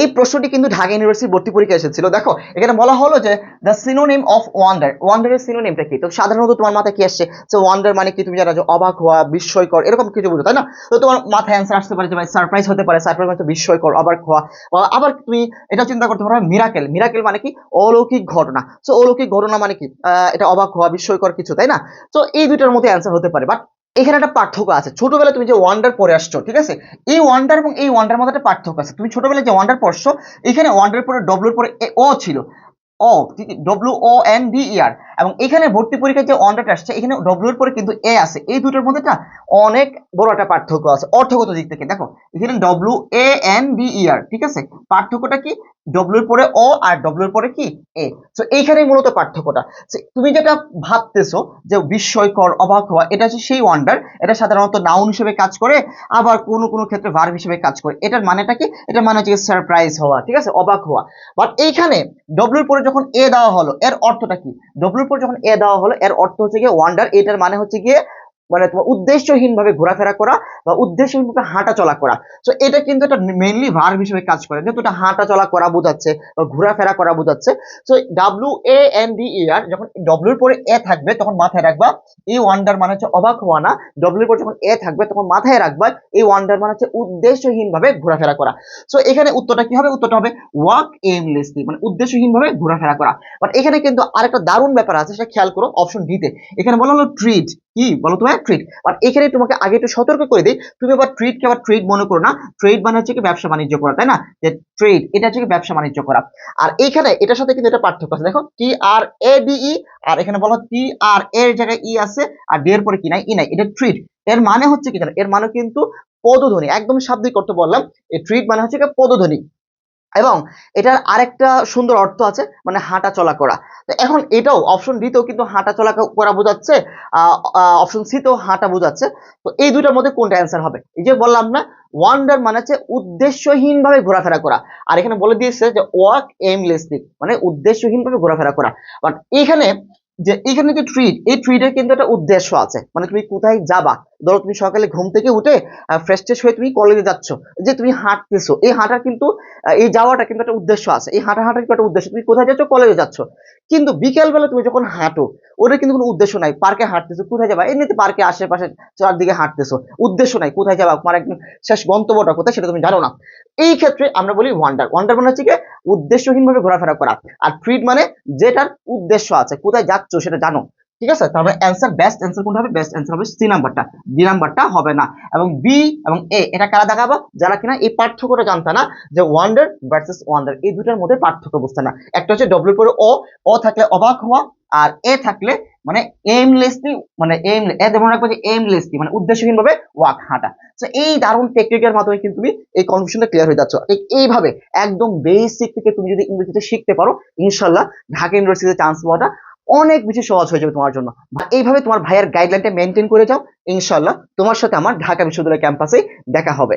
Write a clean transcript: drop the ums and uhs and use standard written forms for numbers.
এই প্রশ্নটি কিন্তু ঢাকা ইউনিভার্সিটি ভর্তি পরীক্ষায় এসেছিল। দেখো এখানে বলা হলো যে দ্য সিনোনিম অফ ওয়ান্ডার, ওয়ান্ডারের সিনোনিমটা কি? তো সাধারণত তোমার মাথায় কি আসছে যে ওয়ান্ডার মানে কি তুমি জানো যে অবাক হওয়া, বিস্ময়কর, এরকম কিছু বুঝো তাই না? তো তোমার মাথায় অ্যান্সার আসতে পারে যে ভাই সারপ্রাইজ হতে পারে, সারপ্রাইজ মানে বিস্ময়কর, অবাক হওয়া। আবার তুমি এটা চিন্তা করতে পারো মিরাকেল, মিরাকেল মানে কি? অলৌকিক ঘটনা। সো অলৌকিক ঘটনা মানে কি? এটা অবাক হওয়া, বিস্ময়কর কিছু, তাই না? তো এই দুইটার মধ্যে অ্যান্সার হতে পারে। বাট এখানে একটা পার্থক্য আছে। ছোটবেলায় তুমি যে ওয়ান্ডার পড়ে আসছো, ঠিক আছে, এই ওয়ান্ডার এবং এই ওয়ান্ডার মধ্যে একটা পার্থক্য আছে। তুমি ছোটবেলায় যে ওয়ান্ডার পড়ছো, এখানে ওয়ান্ডার পরে ডব্লিউর পরে ও ছিল, ও, ঠিক WONDER, এবং এখানে ভর্তি পরীক্ষায় যে ওয়ান্ডারটা আসছে এখানে ডব্লিউর পরে কিন্তু এ আছে। এই দুটোর মধ্যে একটা অনেক বড় একটা পার্থক্য আছে অর্থগত দিক থেকে। দেখো এখানে WANDER, ঠিক আছে, পার্থক্যটা কি? ডব্লিউর পরে ও আর ডব্লিউর পরে কি এ। তো এইখানেই মূলত পার্থক্যটা। তুমি যেটা ভাবতেছো যে বিস্ময়কর, অবাক হওয়া, এটা হচ্ছে সেই ওয়ান্ডার। এটা সাধারণত নাউন হিসেবে কাজ করে, আবার কোনো কোনো ক্ষেত্রে ভার্ব হিসেবে কাজ করে। এটার মানেটা কি? এটার মানে হচ্ছে সারপ্রাইজ হওয়া, ঠিক আছে, অবাক হওয়া। বাট এইখানে ডব্লিউর পরে যখন এ দেওয়া হলো, এর অর্থটা কি? ডব্লিউর পরে যখন এ দেওয়া হলো, এর অর্থ হচ্ছে গিয়ে ওয়ান্ডার। এটার মানে হচ্ছে গিয়ে মানে তোমার উদ্দেশ্যহীন ভাবে ঘোরাফেরা করা বা উদ্দেশ্যহীন ভাবে হাঁটা চলা করা। তো এটা কিন্তু একটা মেইনলি ভার্ব হিসেবে কাজ করে, যেহেতু এটা হাঁটা চলা করা বোঝাচ্ছে বা ঘোরাফেরা করা বোঝাচ্ছে। তো WANDER, যখন ডব্লিউর পরে এ থাকবে তখন মাথায় রাখবা এই ওয়ান্ডার মানে হচ্ছে অবাক হওয়া না। ডব্লিউর পরে যখন এ থাকবে তখন মাথায় রাখবা এই ওয়ান্ডার মানে হচ্ছে উদ্দেশ্যহীন ভাবে ঘোরাফেরা করা। তো এখানে উত্তরটা কি হবে? উত্তরটা হবে ওয়াক এমলেসলি, মানে উদ্দেশ্যহীন ভাবে ঘোরাফেরা করা। বাট এখানে কিন্তু আরেকটা দারুণ ব্যাপার আছে, সেটা খেয়াল করো অপশন ডিতে। এখানে বলা হলো ট্রিট, কি বলো তোমার? ট্রিট। আর এখানে তোমাকে আগে একটু সতর্ক করে দিই, তুমি আবার ট্রিটকে আবার ট্রেড মনে করো না। ট্রেড মানে হচ্ছে কি ব্যবসা বাণিজ্য করা, তাই না? যে ট্রেড এটা হচ্ছে কি ব্যবসা বাণিজ্য করা। আর এইখানে এটার সাথে কিন্তু এটা পার্থক্য আছে। দেখো TRADE, আর এখানে বলো TR এর জায়গায় ই আছে আর ডি এর পরে কি নাই? ই নাই। এটা ট্রিট। এর মানে হচ্ছে কি জানো? এর মানে কিন্তু পদধ্বনি, একদম শাব্দিক অর্থ বললাম। এই ট্রিট মানে হচ্ছে কি পদধ্বনি। এবং এটার আরেকটা সুন্দর অর্থ আছে, মানে হাঁটা চলা করা। তো এখন এটাও অপশন ডি তেও কিন্তু হাঁটা চলা করা বোঝাচ্ছে, অপশন সি তেও হাঁটা বোঝাচ্ছে। তো এই দুইটার মধ্যে কোনটা অ্যান্সার হবে? এই যে বললাম না, ওয়ান্ডার মানে হচ্ছে উদ্দেশ্যহীন ভাবে ঘোরাফেরা করা, আর এখানে বলে দিয়েছে যে ওয়াক এমলেসলি মানে উদ্দেশ্যহীন ভাবে ঘোরাফেরা করা। বাট এখানে এখানে যে ট্রিট, এই ট্রিটের কিন্তু একটা উদ্দেশ্য আছে, মানে তুমি কোথায় যাবা। ধরো তুমি সকালে ঘুম থেকে উঠে ফ্রেশ ট্রেশ হয়ে তুমি কলেজে যাচ্ছ, যে তুমি হাঁটতেছো, এই হাঁটার কিন্তু এই যাওয়াটা কিন্তু একটা উদ্দেশ্য আছে। এই হাঁটার কিন্তু একটা উদ্দেশ্য, তুমি কোথায় যাচ্ছ? কলেজে যাচ্ছ। কিন্তু বিকেল বেলা তুমি যখন হাঁটো, ওটা কিন্তু কোনো উদ্দেশ্য নাই। পার্কে হাঁটতেছো, কোথায় যাবা? এমনিতে পার্কে আশেপাশে চারদিকে হাঁটতেছো, উদ্দেশ্য নাই কোথায় যাবা, তোমার একদম শেষ গন্তব্যটা কোথায় সেটা তুমি জানো না। এই ক্ষেত্রে আমরা বলি ওয়ান্ডার। ওয়ান্ডার মানে হচ্ছে কি উদ্দেশ্যহীন ভাবে ঘোরাফেরা করা। আর ট্রিট মানে যেটার উদ্দেশ্য আছে, কোথায় যাচ্ছ সেটা জানো। ঠিক আছে, তারপরে অ্যান্সার, বেস্ট অ্যান্সার কোনটা হবে? বেস্ট অ্যান্সার হবে সি নাম্বারটা, ডি নাম্বারটা হবে না। এবং বি এবং এ এটা কারা দেখাবো? যারা কিনা এই পার্থক্যটা জানতে না, যে ওয়ান্ডার ভার্সেস ওয়ান্ডার, এই দুটার মধ্যে পার্থক্য বুঝতে না। একটা হচ্ছে ডব্লিউ পরে ও থাকলে অবাক হওয়া, আর এ থাকলে মানে এমলেসলি, মানে এ যেমন রাখবো যে এমলেসলি মানে উদ্দেশ্যহীন ভাবে ওয়াক, হাঁটা। তো এই দারুণ টেকনিকের মাধ্যমে কিন্তু তুমি এই কনফিউশনটা ক্লিয়ার হয়ে যাচ্ছে। ঠিক এইভাবে একদম বেসিক থেকে তুমি যদি ইংরেজিতে শিখতে পারো, ইনশাল্লাহ ঢাকা ইউনিভার্সিটিতে চান্স পাওয়াটা অনেক বেশি সহজ হয়ে যাবে তোমার জন্য। এইভাবে তোমার ভাইয়ের গাইডলাইনটা মেনটেন করে যাও, ইনশাল্লাহ তোমার সাথে আমার ঢাকা বিশ্ববিদ্যালয় ক্যাম্পাসে দেখা হবে।